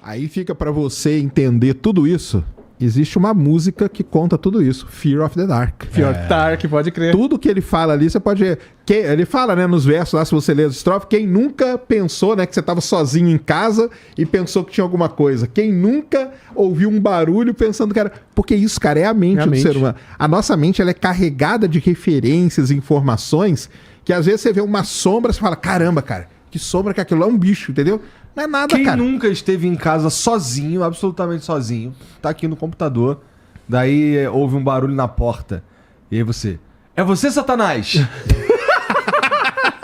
Aí fica pra você entender tudo isso. Existe uma música que conta tudo isso. Fear of the Dark. Fear of the Dark, pode crer. Tudo que ele fala ali, você pode ver. Ele fala, né, nos versos lá, se você ler as estrofes, quem nunca pensou, né, que você tava sozinho em casa e pensou que tinha alguma coisa? Quem nunca ouviu um barulho pensando que era... Porque isso, cara, é a mente do ser humano. A nossa mente, ela é carregada de referências, informações, que às vezes você vê uma sombra, você fala, caramba, cara, que sombra que aquilo é um bicho, entendeu? Não é nada, cara. Quem nunca esteve em casa sozinho, absolutamente sozinho, tá aqui no computador, daí ouve um barulho na porta, e aí você... É você, Satanás?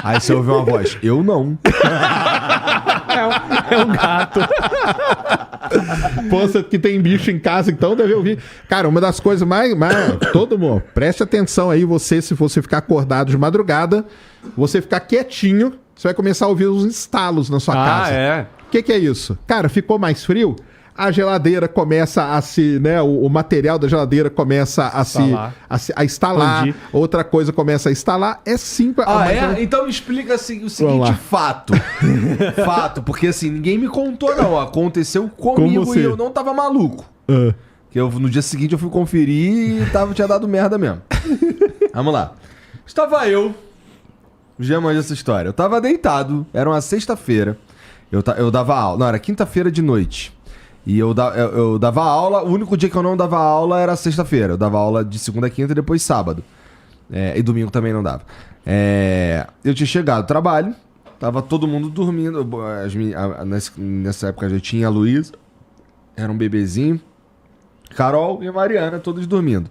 Aí você ouve uma voz. Eu não. É um gato. Pô, você que tem bicho em casa, então deve ouvir. Cara, uma das coisas mais todo mundo, preste atenção aí, você, se você ficar acordado de madrugada, você ficar quietinho, você vai começar a ouvir os estalos na sua casa. É. O que é isso? Cara, ficou mais frio? A geladeira começa a se, né? O material da geladeira começa a instalar. Expandir. Outra coisa começa a instalar. É simples. Então me explica assim, o seguinte fato. Fato, porque assim, ninguém me contou, não. Aconteceu comigo e eu não tava maluco. Que no dia seguinte eu fui conferir e tinha dado merda mesmo. Vamos lá. Estava eu. Já manja essa história. Eu tava deitado, era uma sexta-feira. Eu dava aula. Não, era quinta-feira de noite. E eu dava aula. O único dia que eu não dava aula era sexta-feira. Eu dava aula de segunda a quinta e depois sábado. E domingo também não dava. Eu tinha chegado do trabalho. Tava todo mundo dormindo. Nessa época já tinha a Luísa. Era um bebezinho. Carol e a Mariana, todos dormindo.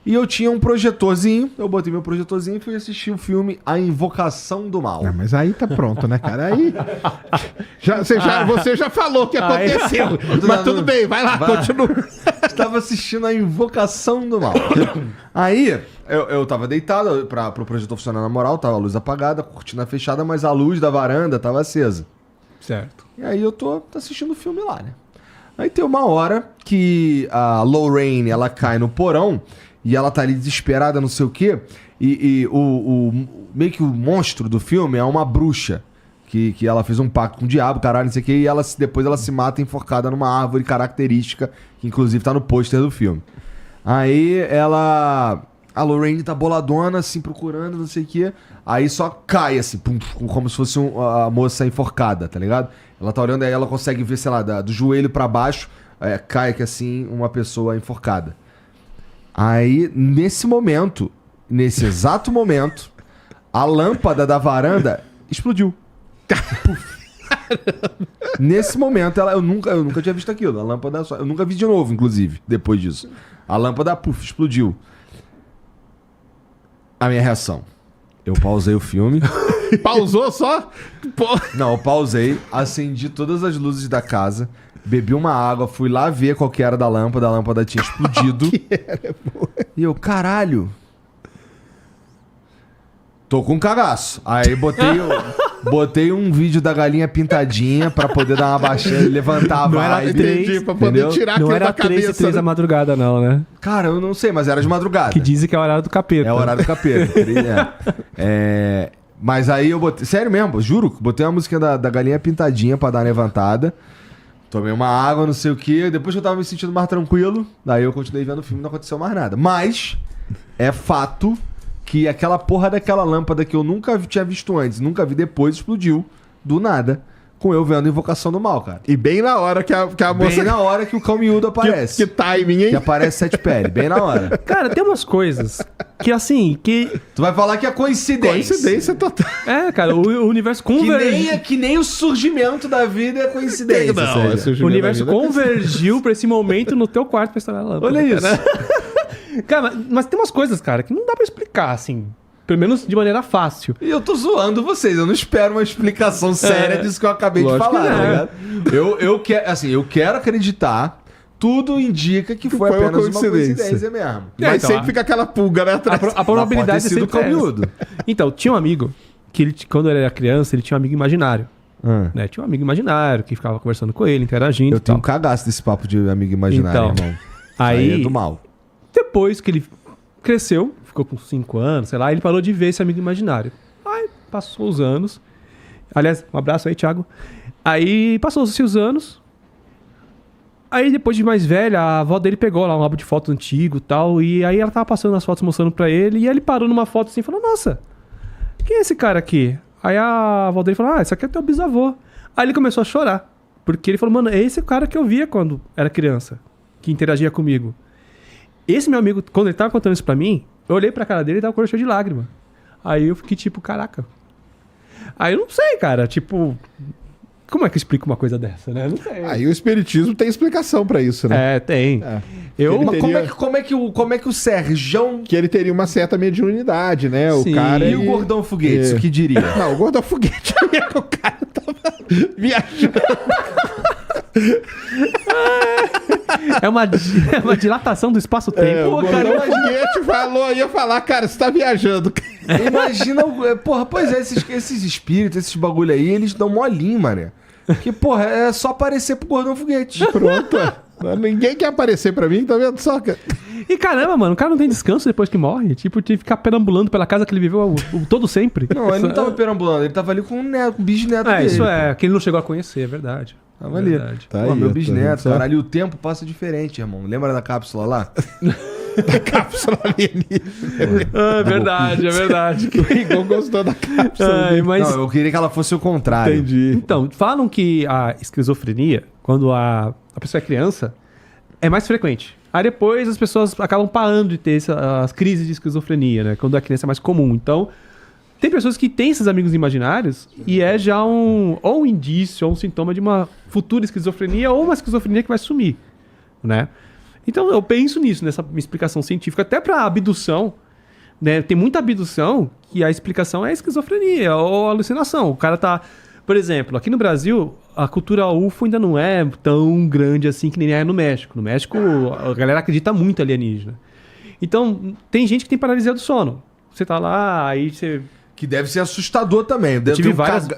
E eu tinha um projetorzinho. Eu botei meu projetorzinho e fui assistir o filme A Invocação do Mal. Mas aí tá pronto, né, cara? Aí. Você já falou o que aconteceu. Mas tudo bem, vai lá, continua. Estava assistindo A Invocação do Mal. Aí, eu tava deitado pro projetor funcionar na moral, tava a luz apagada, a cortina fechada, mas a luz da varanda tava acesa. Certo. E aí eu tô assistindo o filme lá, né? Aí tem uma hora que a Lorraine, ela cai no porão. E ela tá ali desesperada, não sei o quê. E meio que o monstro do filme é uma bruxa. Que ela fez um pacto com o diabo, caralho, não sei o quê. E depois ela se mata enforcada numa árvore característica. Que inclusive tá no pôster do filme. Aí a Lorraine tá boladona, assim, procurando, não sei o quê. Aí só cai, assim, pum, como se fosse a moça enforcada, tá ligado? Ela tá olhando, aí ela consegue ver, sei lá, do joelho pra baixo. Cai aqui, assim, uma pessoa enforcada. Aí, nesse exato momento, a lâmpada da varanda explodiu. Nesse momento, eu nunca tinha visto aquilo. A lâmpada eu nunca vi de novo, inclusive, depois disso. A lâmpada, explodiu. A minha reação. Eu pausei o filme. Pausou só? Não, eu pausei, acendi todas as luzes da casa. Bebi uma água, fui lá ver qual que era da lâmpada. A lâmpada tinha explodido. E eu, caralho. Tô com cagaço. Aí botei um vídeo da galinha pintadinha pra poder dar uma baixada e levantar a vibe. Pra poder tirar aquilo da cabeça. 3 da madrugada, não, né? Cara, eu não sei, mas era de madrugada. Que dizem que é o horário do capeta. É o horário do capeta. Mas aí eu botei... Sério mesmo, juro. Botei uma música da galinha pintadinha pra dar uma levantada. Tomei uma água, não sei o quê. Depois que eu tava me sentindo mais tranquilo, daí eu continuei vendo o filme e não aconteceu mais nada. Mas é fato que aquela porra daquela lâmpada que eu nunca tinha visto antes, nunca vi depois, explodiu do nada. Com eu vendo Invocação do Mal, cara. E bem na hora que a moça... Bem na hora que o cão miúdo aparece. Que timing, hein? Que aparece Sete Pele, bem na hora. Cara, tem umas coisas que assim, que... Tu vai falar que é coincidência. Coincidência total. Cara, o universo convergiu. Que nem o surgimento da vida é coincidência. O universo convergiu pra esse momento no teu quarto pra estourar a lâmpada. Olha isso. Cara, mas tem umas coisas, cara, que não dá pra explicar, assim... Pelo menos de maneira fácil. E eu tô zoando vocês. Eu não espero uma explicação séria disso que eu acabei de falar, tá ligado? Eu quero acreditar. Tudo indica que foi apenas uma coincidência mesmo. Mas então, sempre fica aquela pulga, né? A probabilidade é sempre miúdo. Então, tinha um amigo que quando ele era criança, ele tinha um amigo imaginário. Né? Tinha um amigo imaginário que ficava conversando com ele, interagindo. Eu tenho um cagaço desse papo de amigo imaginário, irmão. Aí é do mal. Depois que ele cresceu, ficou com 5 anos, sei lá, ele parou de ver esse amigo imaginário. Aí passou os anos. Aliás, um abraço aí, Thiago. Aí passou os anos. Aí, depois de mais velha, a avó dele pegou lá um álbum de foto antigo e tal. E aí ela tava passando as fotos, mostrando pra ele. E ele parou numa foto assim e falou, nossa, quem é esse cara aqui? Aí a avó dele falou, esse aqui é teu bisavô. Aí ele começou a chorar. Porque ele falou, mano, esse é o cara que eu via quando era criança. Que interagia comigo. Esse meu amigo, quando ele tava contando isso pra mim, eu olhei pra cara dele e tava com o olho cheio de lágrima. Aí eu fiquei tipo, caraca. Aí eu não sei, cara, tipo... Como é que explica uma coisa dessa, né? Não sei. Aí o espiritismo tem explicação pra isso, né? Tem. Como é que o Serjão... Que ele teria uma certa mediunidade, né? Sim. O cara... E o Gordão Foguete, o que diria? Não, o Gordão Foguete o cara tava viajando. É uma dilatação do espaço-tempo. O Gordão Foguete ia falar, cara, você tá viajando. Imagina... Porra, pois é, esses espíritos, esses bagulho aí, eles dão molinho, mané. Que, porra, é só aparecer pro Gordão Foguete. Pronto. Ninguém quer aparecer pra mim, tá vendo só? E caramba, mano, o cara não tem descanso depois que morre. Tipo, tinha que ficar perambulando pela casa que ele viveu todo sempre. Não, ele não tava perambulando, ele tava ali com o bisneto dele. Isso é, que ele não chegou a conhecer, é verdade. Tava ali. Tá Pô, aí, meu tá bisneto, vendo? caralho, e o tempo passa diferente, irmão. Lembra da cápsula lá? Da cápsula alienígena. É verdade. O Igor gostou da cápsula. Mas... Não, eu queria que ela fosse o contrário. Entendi. Então, falam que a esquizofrenia, quando a pessoa é criança, é mais frequente. Aí depois as pessoas acabam parando de ter as crises de esquizofrenia, né? Quando a criança é mais comum. Então, tem pessoas que têm esses amigos imaginários e é já ou um indício, ou um sintoma de uma futura esquizofrenia ou uma esquizofrenia que vai sumir, né? Então, eu penso nisso, nessa explicação científica. Até para abdução, né? Tem muita abdução que a explicação é esquizofrenia ou alucinação. O cara tá... Por exemplo, aqui no Brasil, a cultura UFO ainda não é tão grande assim que nem é no México. No México, a galera acredita muito em alienígena. Então, tem gente que tem paralisia do sono. Você tá lá, aí você... Que deve ser assustador também.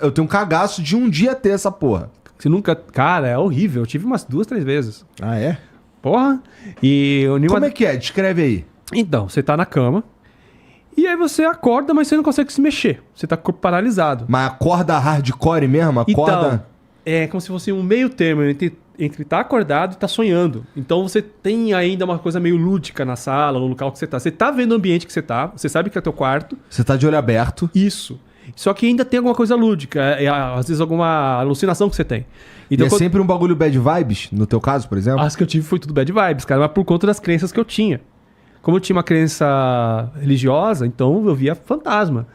Eu tenho um cagaço de um dia ter essa porra. Você nunca... Cara, é horrível. Eu tive umas 2, 3 vezes. Ah, é? Porra. E... Como é que é? Descreve aí. Então, você tá na cama... E aí você acorda, mas você não consegue se mexer. Você tá com o corpo paralisado. Mas acorda hardcore mesmo? Acorda... Então, é como se fosse um meio termo entre estar acordado e estar sonhando. Então você tem ainda uma coisa meio lúdica na sala, no local que você tá. Você tá vendo o ambiente que você tá, você sabe que é teu quarto. Você tá de olho aberto. Isso. Só que ainda tem alguma coisa lúdica. Às vezes alguma alucinação que você tem. Então, e é sempre um bagulho bad vibes, no teu caso, por exemplo? As que eu tive foi tudo bad vibes, cara. Mas por conta das crenças que eu tinha. Como eu tinha uma crença religiosa, então eu via fantasma.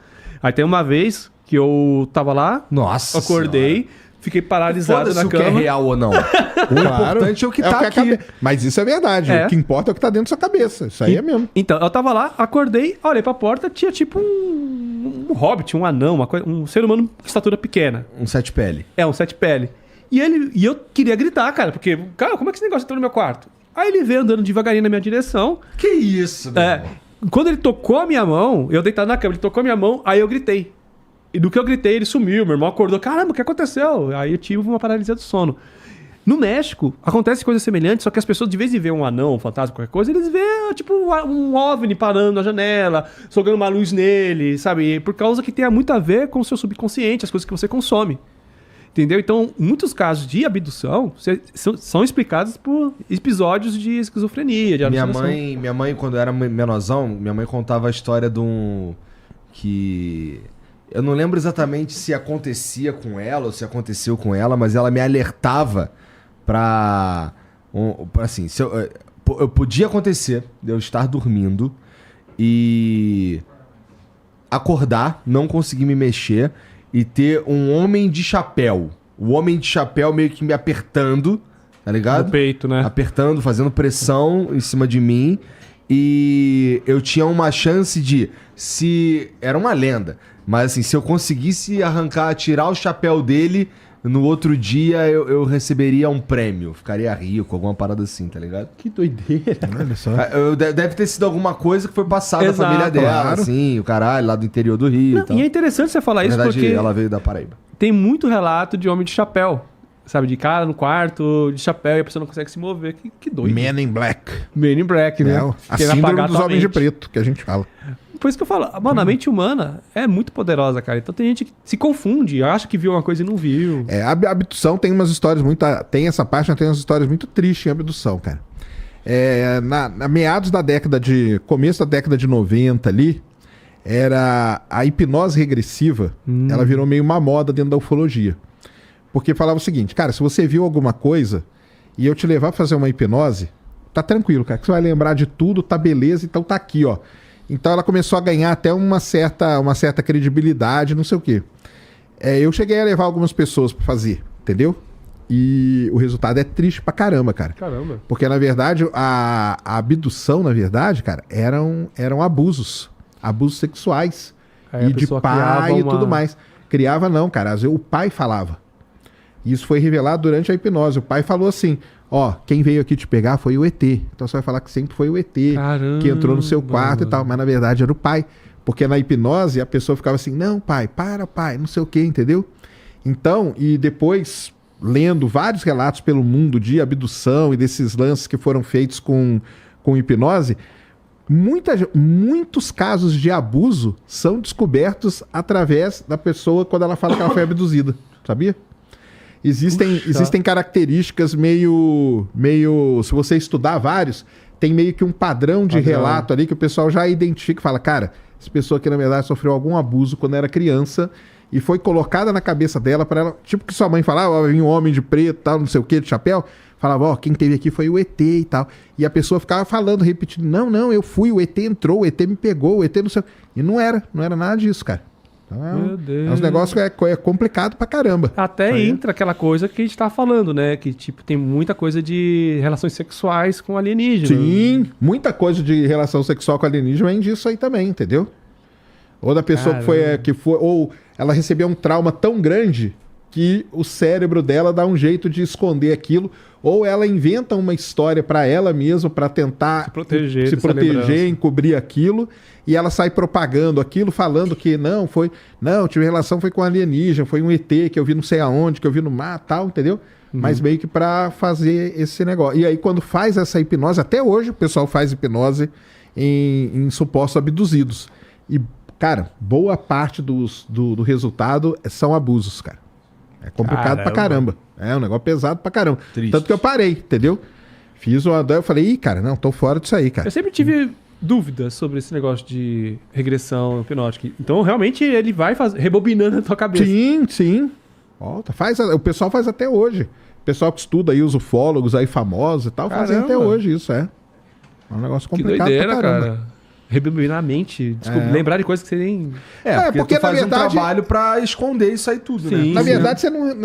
Aí tem uma vez que eu tava lá, Nossa acordei, senhora. Fiquei paralisado na cama. cama. Se o que é real ou não. O importante é o que tá aqui. Mas isso é verdade. O que importa é o que tá dentro da sua cabeça. Isso aí é mesmo. Então, eu tava lá, acordei, olhei pra porta, tinha tipo um hobbit, um anão, um ser humano de estatura pequena. Um sete pele. Um sete pele. E eu queria gritar, cara, porque, cara, como é que esse negócio entrou no meu quarto? Aí ele veio andando devagarinho na minha direção. Que isso, meu irmão? Quando ele tocou a minha mão, eu deitado na cama, ele tocou a minha mão, aí eu gritei. E do que eu gritei, ele sumiu. Meu irmão acordou. Caramba, o que aconteceu? Aí eu tive uma paralisia do sono. No México, acontece coisa semelhante, só que as pessoas, de vez em ver um anão, um fantasma, qualquer coisa, eles veem, tipo, um OVNI parando na janela, jogando uma luz nele, sabe? Por causa que tem muito a ver com o seu subconsciente, as coisas que você consome. Entendeu? Então, muitos casos de abdução são explicados por episódios de esquizofrenia, de alucinação. Minha mãe, quando era menorzão, minha mãe contava a história de um... que... Eu não lembro exatamente se acontecia com ela ou se aconteceu com ela, mas ela me alertava pra assim, se eu podia acontecer de eu estar dormindo e acordar, não conseguir me mexer e ter um homem de chapéu. O homem de chapéu meio que me apertando, tá ligado? No peito, né? Apertando, fazendo pressão em cima de mim. E eu tinha uma chance de... Era uma lenda. Mas assim, se eu conseguisse tirar o chapéu dele, no outro dia eu receberia um prêmio. Ficaria rico, alguma parada assim, tá ligado? Que doideira. Olha só. Deve ter sido alguma coisa que foi passada da família dela, claro. assim, o caralho, lá do interior do Rio. Não, e é interessante você falar isso, verdade, porque ela veio da Paraíba. tem muito relato de homem de chapéu. Sabe, de cara no quarto, de chapéu, e a pessoa não consegue se mover. Que doido. Men in Black. Men in Black, né? A síndrome dos homens de preto, que a gente fala. Por isso que eu falo, mano, a mente humana é muito poderosa, cara. Então tem gente que se confunde, acha que viu uma coisa e não viu. A abdução tem umas histórias muito... Tem essa parte, mas tem umas histórias muito tristes em abdução, cara. Na meados da década de... Começo da década de 90 ali, era a hipnose regressiva, ela virou meio uma moda dentro da ufologia. Porque falava o seguinte, cara, se você viu alguma coisa e eu te levar pra fazer uma hipnose, tá tranquilo, cara, que você vai lembrar de tudo, tá beleza, então tá aqui, ó. Então ela começou a ganhar até uma certa credibilidade, não sei o quê. Eu cheguei a levar algumas pessoas pra fazer, entendeu? E o resultado é triste pra caramba, cara. Caramba. Porque, na verdade, a abdução, na verdade, cara, eram abusos. Abusos sexuais. Aí e de pai e tudo mais. Criava não, cara. Às vezes o pai falava. Isso foi revelado durante a hipnose. O pai falou assim... Ó, quem veio aqui te pegar foi o ET. Então você vai falar que sempre foi o ET. Caramba, que entrou no seu quarto e tal. Mas na verdade era o pai. Porque na hipnose a pessoa ficava assim, não, pai, pai, não sei o que, entendeu? Então, e depois, lendo vários relatos pelo mundo de abdução e desses lances que foram feitos com hipnose, muitos casos de abuso são descobertos através da pessoa quando ela fala que ela foi abduzida. Sabia? Existem características meio... Se você estudar vários, tem meio que um padrão de relato ali que o pessoal já identifica e fala, cara, essa pessoa aqui na verdade sofreu algum abuso quando era criança e foi colocada na cabeça dela para ela... Tipo que sua mãe falava, ó, vinha um homem de preto, tal, não sei o que, de chapéu. Falava, ó, quem teve aqui foi o ET e tal. E a pessoa ficava falando, repetindo, não, eu fui, o ET entrou, o ET me pegou, o ET não sei... E não era nada disso, cara. Então é uns negócios que é complicado pra caramba. Até entra aquela coisa que a gente tá falando, né? Que tipo, tem muita coisa de relações sexuais com alienígena. Sim, muita coisa de relação sexual com alienígena vem disso aí também, entendeu? Ou da pessoa que foi... Ou ela recebeu um trauma tão grande que o cérebro dela dá um jeito de esconder aquilo, ou ela inventa uma história pra ela mesma pra tentar se proteger, encobrir aquilo, e ela sai propagando aquilo, falando que não, tive relação foi com alienígena, foi um ET que eu vi não sei aonde, que eu vi no mar, tal, entendeu? Mas meio que pra fazer esse negócio. E aí quando faz essa hipnose, até hoje o pessoal faz hipnose em supostos abduzidos. E, cara, boa parte do resultado são abusos, cara. É complicado pra caramba. É um negócio pesado pra caramba. Triste. Tanto que eu parei, entendeu? Fiz uma... Eu falei, ih, cara, não, tô fora disso aí, cara. Eu sempre tive dúvidas sobre esse negócio de regressão hipnótica. Então, realmente, ele vai rebobinando na tua cabeça. Sim. Volta. O pessoal faz até hoje. O pessoal que estuda aí, os ufólogos aí famosos e tal, fazem até hoje isso, É um negócio complicado que doideira, pra caramba. Cara. Rebobinar a mente, lembrar de coisas que você nem... porque tu faz um trabalho pra esconder isso aí tudo, né?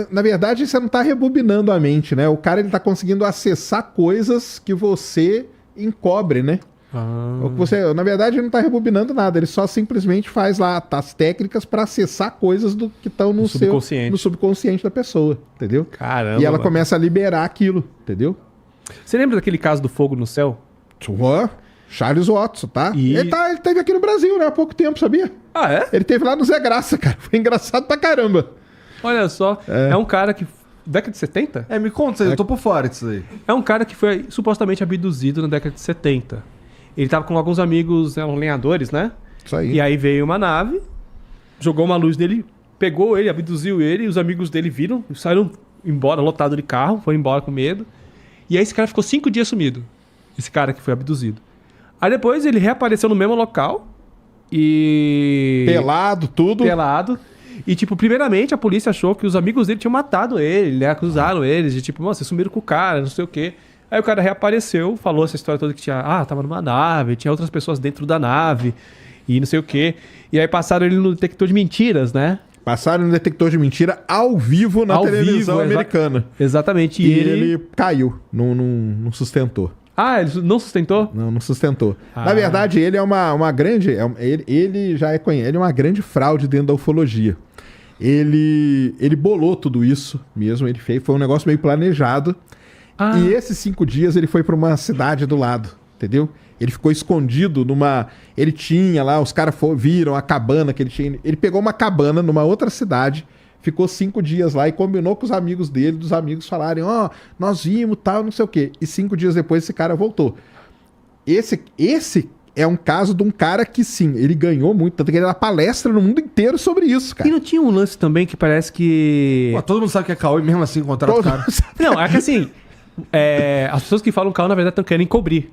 Na verdade, você não tá rebobinando a mente, né? O cara, ele tá conseguindo acessar coisas que você encobre, né? Na verdade, ele não tá rebobinando nada, ele só simplesmente faz lá as técnicas pra acessar coisas que estão no subconsciente da pessoa, entendeu? Caramba. E ela começa a liberar aquilo, entendeu? Você lembra daquele caso do fogo no céu? Charles Watson, tá? Ele teve aqui no Brasil, né? Há pouco tempo, sabia? Ah, é? Ele teve lá no Zé Graça, cara. Foi engraçado pra caramba. Olha só, é um cara que... Década de 70? Me conta, eu tô por fora disso aí. É um cara que foi supostamente abduzido na década de 70. Ele tava com alguns amigos, lenhadores, né? Isso aí. E aí veio uma nave, jogou uma luz nele, pegou ele, abduziu ele, e os amigos dele viram, saíram embora, lotado de carro, foram embora com medo. E aí esse cara ficou 5 dias sumido. Esse cara que foi abduzido. Aí depois ele reapareceu no mesmo local e... Pelado, tudo. Pelado. E, tipo, primeiramente a polícia achou que os amigos dele tinham matado ele, né? Acusaram eles de, tipo, vocês sumiram com o cara, não sei o quê. Aí o cara reapareceu, falou essa história toda que tinha... tava numa nave, tinha outras pessoas dentro da nave e não sei o quê. E aí passaram ele no detector de mentiras, né? Passaram no detector de mentira ao vivo na televisão americana. Exatamente. E ele caiu, não sustentou. Ele não sustentou? Não sustentou. Na verdade, ele é uma grande... Ele já é conhecido. Ele é uma grande fraude dentro da ufologia. Ele bolou tudo isso mesmo. Ele fez. Foi um negócio meio planejado. E esses 5 dias ele foi para uma cidade do lado. Entendeu? Ele ficou escondido numa... Ele tinha lá... Os caras viram a cabana que ele tinha. Ele pegou uma cabana numa outra cidade... Ficou 5 dias lá e combinou com os amigos dele, dos amigos falarem, nós vimos, tal, não sei o quê. E 5 dias depois esse cara voltou. é um caso de um cara que, sim, ele ganhou muito, tanto que ele dá palestra no mundo inteiro sobre isso, cara. E não tinha um lance também que parece que... Pô, todo mundo sabe que é caô e mesmo assim contrata o cara. Não, é que assim, as pessoas que falam caô, na verdade, estão querendo encobrir.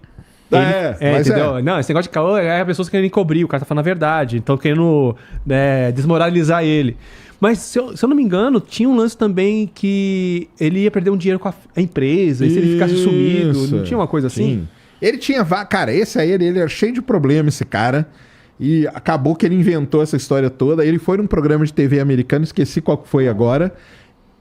Mas entendeu? Não, esse negócio de caô é as pessoas querendo encobrir, o cara tá falando a verdade, então querendo desmoralizar ele. Mas, se eu não me engano, tinha um lance também que ele ia perder um dinheiro com a empresa, e se ele ficasse sumido, não tinha uma coisa assim? Sim. Ele tinha... Cara, esse aí, ele era cheio de problema, esse cara. E acabou que ele inventou essa história toda. Ele foi num programa de TV americano, esqueci qual que foi agora.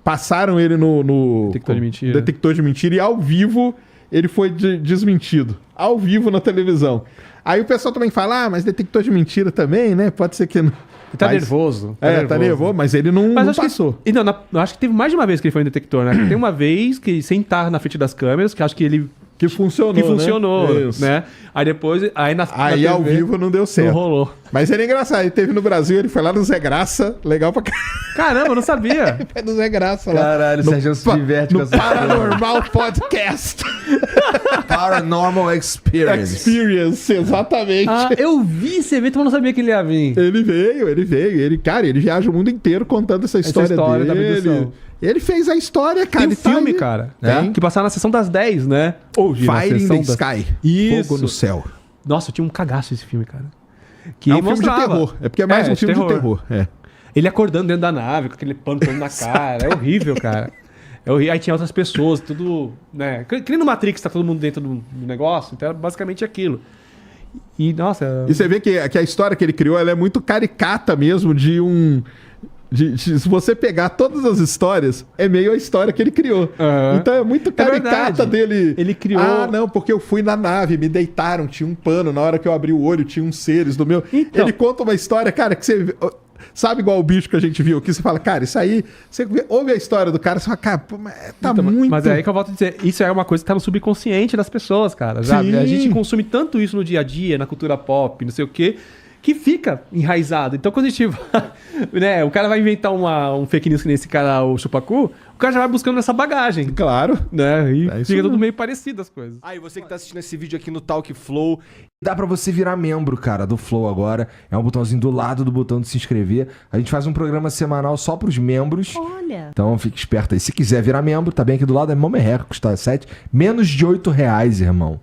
Passaram ele no Detector de mentira. Detector de mentira e ao vivo ele foi desmentido. Ao vivo na televisão. Aí o pessoal também fala, mas detector de mentira também, né? Pode ser que não... Ele tá nervoso. Tá nervoso, mas ele não passou. Eu acho que teve mais de uma vez que ele foi no detector, né? Tem uma vez que, sem estar na frente das câmeras, que acho que ele... Que funcionou, né? Aí depois... Aí TV, ao vivo não deu certo. Não rolou. Mas ele é engraçado. Ele teve no Brasil, ele foi lá no Zé Graça. Legal pra caramba, eu não sabia. Ele foi no Zé Graça lá. Caralho, o Sérgio se diverte com essa Paranormal Podcast. Paranormal Experience. Exatamente. Eu vi esse evento, mas não sabia que ele ia vir. Ele veio. Cara, ele viaja o mundo inteiro contando essa história da dele. abdução. Ele fez a história, cara. Tem um filme, cara. Que passava na sessão das 10, né? Fire in the Sky. Isso. Fogo no céu. Nossa, eu tinha um cagaço esse filme, cara. Que é um filme de terror. É porque é mais um filme de terror. Ele acordando dentro da nave, com aquele pano todo na cara. É horrível, cara. Aí tinha outras pessoas, tudo... né? Que nem no Matrix, tá todo mundo dentro do negócio. Então era basicamente aquilo. E, nossa... E você vê que a história que ele criou, ela é muito caricata mesmo de um... se você pegar todas as histórias, é meio a história que ele criou. Então é muito caricata dele. Ele criou... não, porque eu fui na nave, me deitaram, tinha um pano, na hora que eu abri o olho tinha uns seres do meu... Então... Ele conta uma história, cara, que você... Sabe igual o bicho que a gente viu aqui? Você fala, cara, isso aí... Você ouve a história do cara, você fala, cara, tá então, muito... Mas é aí que eu volto a dizer, isso é uma coisa que tá no subconsciente das pessoas, cara. Sabe? A gente consome tanto isso no dia a dia, na cultura pop, não sei o quê... que fica enraizado. Então, quando a gente né, o cara vai inventar um fake news que nesse cara, o Chupacu, o cara já vai buscando essa bagagem. Claro. Né? E fica tudo meio parecido as coisas. Aí, você que tá assistindo esse vídeo aqui no Talk Flow, dá pra você virar membro, cara, do Flow agora. É um botãozinho do lado do botão de se inscrever. A gente faz um programa semanal só pros membros. Olha. Então, fique esperto aí. Se quiser virar membro, tá bem aqui do lado, é mó merreca, custa menos de R$8, irmão.